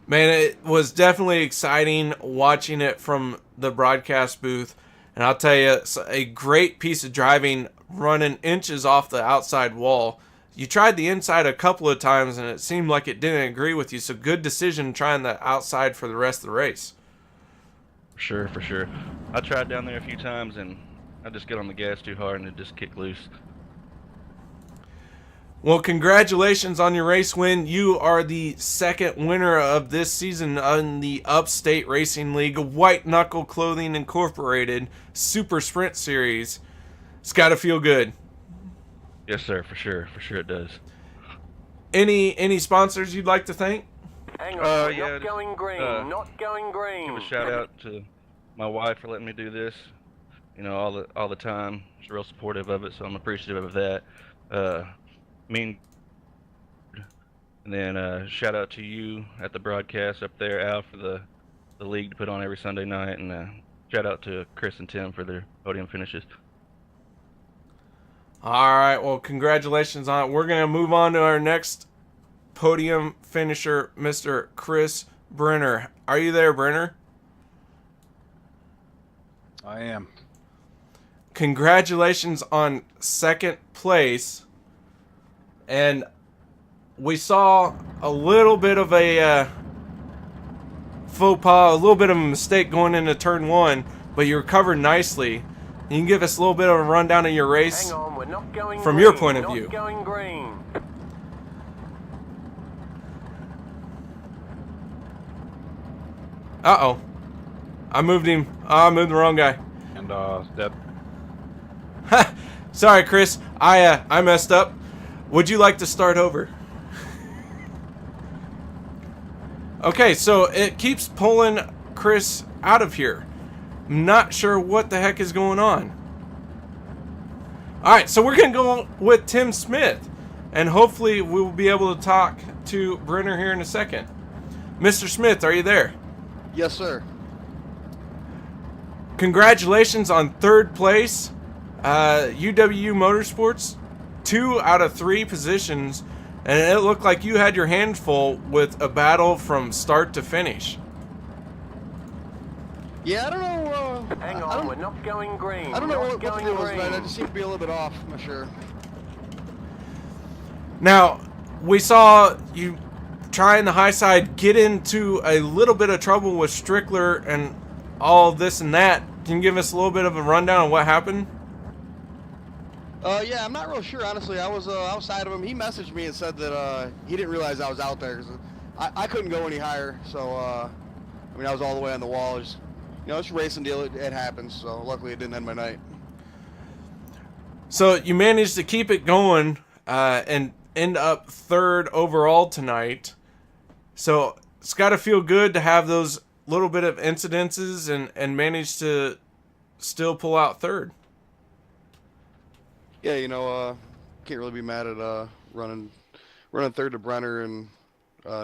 Man, it was definitely exciting watching it from the broadcast booth. And I'll tell you, it's a great piece of driving, running inches off the outside wall. You tried the inside a couple of times, and it seemed like it didn't agree with you. So good decision trying the outside for the rest of the race. For sure, for sure. I tried down there a few times, and I just get on the gas too hard, and it just kicked loose. Well, congratulations on your race win. You are the second winner of this season in the Upstate Racing League White Knuckle Clothing Incorporated Super Sprint Series. It's got to feel good. Yes, sir, for sure it does. Any sponsors you'd like to thank? Hang on, yeah, not going green, not going green. Give a shout out to my wife for letting me do this. You know, all the time. She's real supportive of it, so I'm appreciative of that. And then shout out to you at the broadcast up there, Al, for the league to put on every Sunday night, and shout out to Chris and Tim for their podium finishes. All right, well, congratulations on it. We're going to move on to our next podium finisher, Mr. Chris Brenner. Are you there, Brenner? I am. Congratulations on second place. And we saw a little bit of a faux pas, a little bit of a mistake going into turn 1, but you recovered nicely. You can give us a little bit of a rundown of your race. Hang on, we're not going from green, your point of view. Not going green. Uh-oh. I moved him. I moved the wrong guy. And that. Sorry, Chris. I messed up. Would you like to start over? Okay, so it keeps pulling Chris out of here. I'm not sure what the heck is going on. Alright, so we're going to go with Tim Smith. And hopefully we'll be able to talk to Brenner here in a second. Mr. Smith, are you there? Yes, sir. Congratulations on third place. UW Motorsports. 2 out of 3 positions, and it looked like you had your hands full with a battle from start to finish. Yeah, I don't know. Hang on, we're not going green. I don't know what the going deal was green. tonight. I just seem to be a little bit off. I'm not sure. Now, we saw you trying the high side get into a little bit of trouble with Strickler and all this and that. Can you give us a little bit of a rundown on what happened? Yeah, I'm not real sure, honestly. I was outside of him. He messaged me and said that he didn't realize I was out there. 'Cause I couldn't go any higher, so I mean, I was all the way on the wall. Just, it's a racing deal. It happens. So luckily, it didn't end my night. So you managed to keep it going and end up third overall tonight. So it's got to feel good to have those little bit of incidences and manage to still pull out third. Yeah, can't really be mad at running third to Brenner and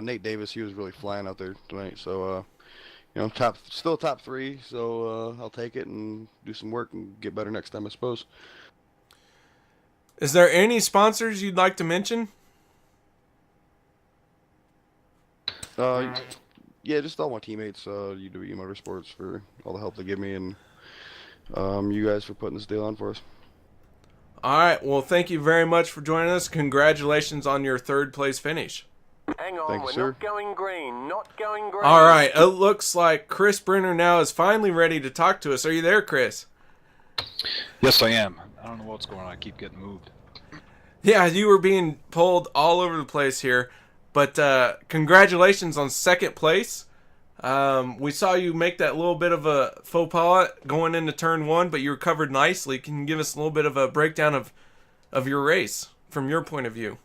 Nate Davis. He was really flying out there tonight. So still top three. So I'll take it and do some work and get better next time, I suppose. Is there any sponsors you'd like to mention? Yeah, just all my teammates, UW Motorsports, for all the help they give me, and you guys for putting this deal on for us. All right. Well, thank you very much for joining us. Congratulations on your third place finish. Hang on, Thank you, we're sir. not going green. Not going green. All right. It looks like Chris Brenner now is finally ready to talk to us. Are you there, Chris? Yes, I am. I don't know what's going on. I keep getting moved. Yeah, you were being pulled all over the place here. But congratulations on second place. We saw you make that little bit of a faux pas going into turn one, but you recovered nicely. Can you give us a little bit of a breakdown of your race from your point of view?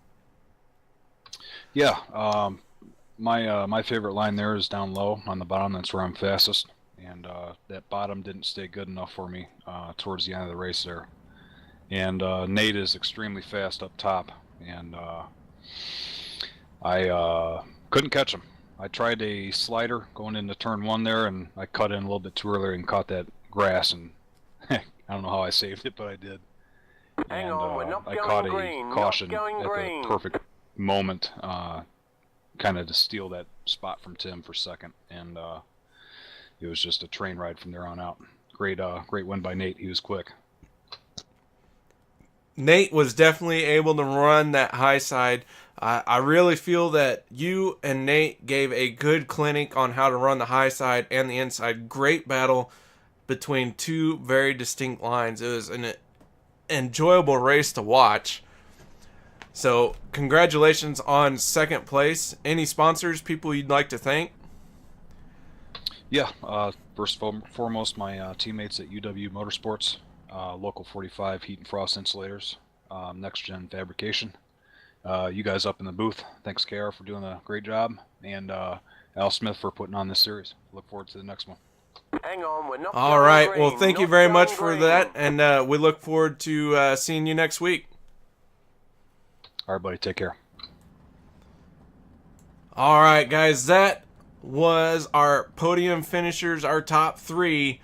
Yeah, my favorite line there is down low on the bottom. That's where I'm fastest, and that bottom didn't stay good enough for me towards the end of the race there. And Nate is extremely fast up top, and I couldn't catch him. I tried a slider going into turn one there, and I cut in a little bit too early and caught that grass, and I don't know how I saved it, but I did. Hang And on, we're not I going caught a green, not caution going at green. the perfect moment, kind of to steal that spot from Tim for second, and it was just a train ride from there on out. Great win by Nate. He was quick. Nate was definitely able to run that high side. I really feel that you and Nate gave a good clinic on how to run the high side and the inside. Great battle between two very distinct lines. It was an enjoyable race to watch. So congratulations on second place. Any sponsors, people you'd like to thank? Yeah, first and foremost, my teammates at UW Motorsports, Local 45 Heat and Frost Insulators, Next Gen Fabrication. You guys up in the booth, thanks KR for doing a great job, and Al Smith for putting on this series. Look forward to the next one. Hang on, we're not All going right. green, Well, thank you not very going much for green. that, and we look forward to seeing you next week. All right, buddy, take care. All right, guys, that was our podium finishers, our top three.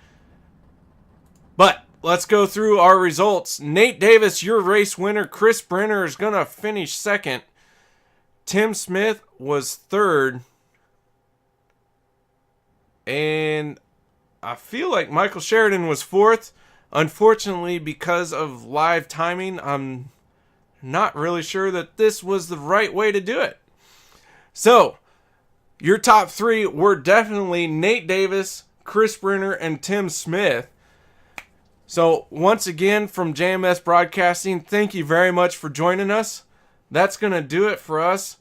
But let's go through our results. Nate Davis, your race winner. Chris Brenner is going to finish second. Tim Smith was third. And I feel like Michael Sheridan was fourth. Unfortunately, because of live timing, I'm not really sure that this was the right way to do it. So, your top three were definitely Nate Davis, Chris Brenner, and Tim Smith. So, once again, from JMS Broadcasting, thank you very much for joining us. That's going to do it for us.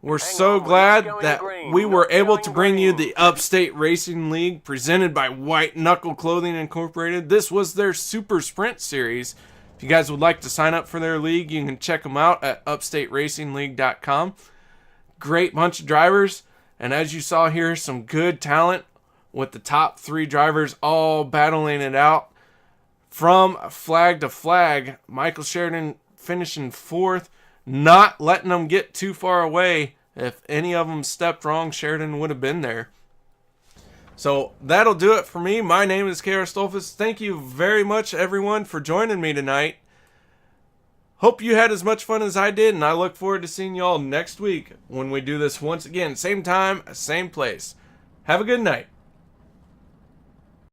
We're so glad that we were able to bring you the Upstate Racing League presented by White Knuckle Clothing Incorporated. This was their Super Sprint Series. If you guys would like to sign up for their league, you can check them out at upstateracingleague.com. Great bunch of drivers. And as you saw here, some good talent with the top three drivers all battling it out. From flag to flag, Michael Sheridan finishing fourth, not letting them get too far away. If any of them stepped wrong, Sheridan would have been there. So that'll do it for me. My name is KR Stolfus. Thank you very much, everyone, for joining me tonight. Hope you had as much fun as I did, and I look forward to seeing you all next week when we do this once again. Same time, same place. Have a good night.